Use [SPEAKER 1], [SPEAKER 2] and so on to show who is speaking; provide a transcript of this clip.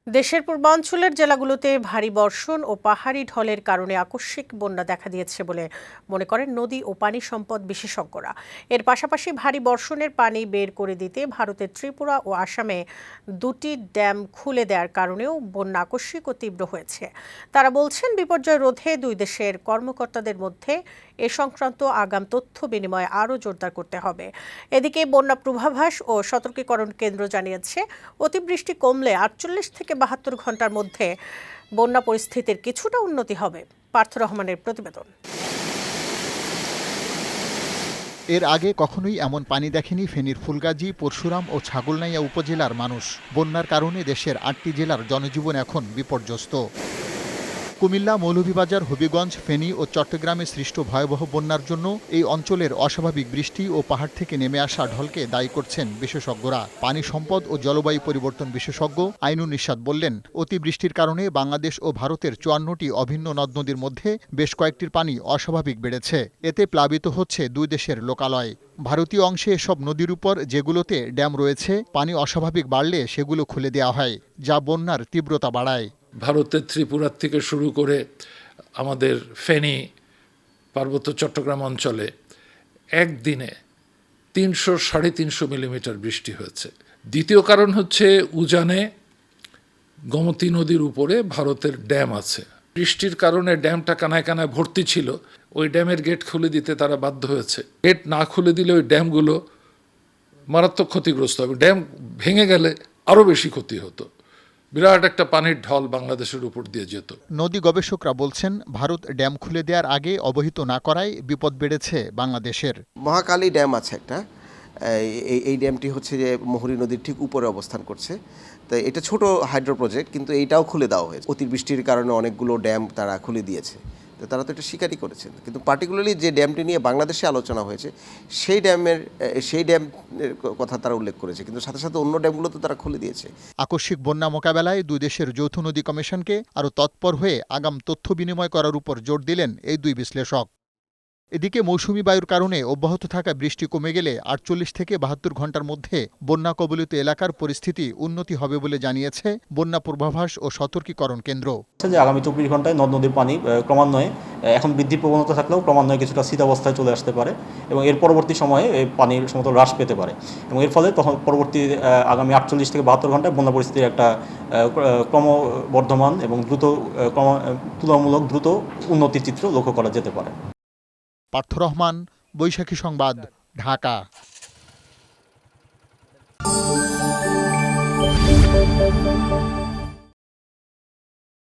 [SPEAKER 1] দেশের পূর্বাঞ্চলের জেলাগুলোতে ভারী বর্ষণ ও পাহাড়ি ঢলের কারণে আকস্মিক বন্যা দেখা দিয়েছে বলে মনে করেন নদী ও পানি সম্পদ বিশেষজ্ঞরা। এর পাশাপাশি ভারী বর্ষণের পানি বের করে দিতে ভারতের ত্রিপুরা ও আসামে দুটি ড্যাম খুলে দেওয়ার কারণেও বন্যা আকস্মিক ও তীব্র হয়েছে। তারা বলছেন, বিপর্যয় রোধে দুই দেশের কর্মকর্তাদের মধ্যে এ সংক্রান্ত আগাম তথ্য বিনিময় আরও জোরদার করতে হবে। এদিকে বন্যা পূর্বাভাস ও সতর্কীকরণ কেন্দ্র জানিয়েছে, অতিবৃষ্টি কমলে ৪৮ থেকে ৭২ ঘন্টার মধ্যে বন্যা পরিস্থিতির কিছুটা উন্নতি হবে। পার্থ রহমানের প্রতিবেদন।
[SPEAKER 2] এর আগে কখনোই এমন পানি দেখেনি ফেনীর ফুলগাজী, পরশুরাম ও ছাগলনাইয়া উপজেলার মানুষ। বন্যার কারণে দেশের ৮টি জেলার জনজীবন এখন বিপর্যস্ত। কুমিল্লা, মৌলভীবাজার, হবিগঞ্জ, ফেনী ও চট্টগ্রামে সৃষ্ট ভয়াবহ বন্যার জন্য এই অঞ্চলের অস্বাভাবিক বৃষ্টি ও পাহাড় থেকে নেমে আসা ঢলকে দায়ী করছেন বিশেষজ্ঞরা। পানি সম্পদ ও জলবায়ু পরিবর্তন বিশেষজ্ঞ আইনুন নিশাত বললেন, অতিবৃষ্টির কারণে বাংলাদেশ ও ভারতের ৫৪টি অভিন্ন নদ নদীর মধ্যে বেশ কয়েকটির পানি অস্বাভাবিক বেড়েছে। এতে প্লাবিত হচ্ছে দুই দেশের লোকালয়। ভারতীয় অংশে এসব নদীর উপর যেগুলোতে ড্যাম রয়েছে, পানি অস্বাভাবিক বাড়লে সেগুলো খুলে দেওয়া হয়, যা বন্যার তীব্রতা বাড়ায়।
[SPEAKER 3] ভারতের ত্রিপুরার থেকে শুরু করে আমাদের ফেনী, পার্বত্য চট্টগ্রাম অঞ্চলে একদিনে ৩০০-৩৫০ মিলিমিটার বৃষ্টি হয়েছে। দ্বিতীয় কারণ হচ্ছে উজানে গোমতী নদীর উপরে ভারতের ড্যাম আছে। বৃষ্টির কারণে ড্যামটা কানায় কানায় ভর্তি ছিল, ওই ড্যামের গেট খুলে দিতে তারা বাধ্য হয়েছে। গেট না খুলে দিলে ওই ড্যামগুলো মারাত্মক ক্ষতিগ্রস্ত হবে। ড্যাম ভেঙে গেলে আরও বেশি ক্ষতি হতো। বিরাট একটা পানির ঢল বাংলাদেশের উপর দিয়ে যেত।
[SPEAKER 2] নদী গবেষকরা বলছেন, ভারত ড্যাম খুলে দেওয়ার আগে অবহিত না করায় বিপদ বেড়েছে বাংলাদেশের।
[SPEAKER 4] মহাকালী ড্যাম আছে একটা, এই ড্যামটি হচ্ছে যে মুহুরী নদীর ঠিক উপরে অবস্থান করছে। তো এটা ছোট হাইড্রো প্রজেক্ট, কিন্তু এইটাও খুলে দেওয়া হয়েছে। অতিবৃষ্টির কারণে অনেকগুলো ড্যাম তারা খুলে দিয়েছে, তো তারা তো এটা স্বীকারই করেছেন। কিন্তু পার্টিকুলারলি যে ড্যামটি নিয়ে বাংলাদেশে আলোচনা হয়েছে, সেই ড্যামের কথা তারা উল্লেখ করেছে, কিন্তু সাথে সাথে অন্য ড্যামগুলো তো তারা খুলে দিয়েছে।
[SPEAKER 2] আকস্মিক বন্যা মোকাবেলায় দুই দেশের যৌথ নদী কমিশনকে আরও তৎপর হয়ে আগাম তথ্য বিনিময় করার উপর জোর দিলেন এই দুই বিশ্লেষক। এদিকে মৌসুমি বায়ুর কারণে অব্যাহত থাকা বৃষ্টি কমে গেলে ৪৮ থেকে ৭২ ঘন্টার মধ্যে বন্যা কবলিত এলাকার পরিস্থিতি উন্নতি হবে বলে জানিয়েছে বন্যা পূর্বাভাস ও সতর্কীকরণ কেন্দ্র।
[SPEAKER 5] আগামী ২৪ ঘন্টায় নদ নদীর পানি ক্রমান্বয়ে এখন বৃদ্ধি প্রবণতা থাকলেও ক্রমান্বয়ে কিছুটা স্থিতাবস্থায় চলে আসতে পারে এবং এর পরবর্তী সময়ে এই পানির সমতল হ্রাস পেতে পারে এবং এর ফলে তখন পরবর্তী আগামী ৪৮ থেকে ৭২ ঘন্টায় বন্যা পরিস্থিতির একটা ক্রমবর্ধমান এবং তুলনামূলক দ্রুত উন্নতির চিত্র লক্ষ্য করা যেতে পারে।
[SPEAKER 2] পার্থ রহমান, বৈশাখী সংবাদ, ঢাকা।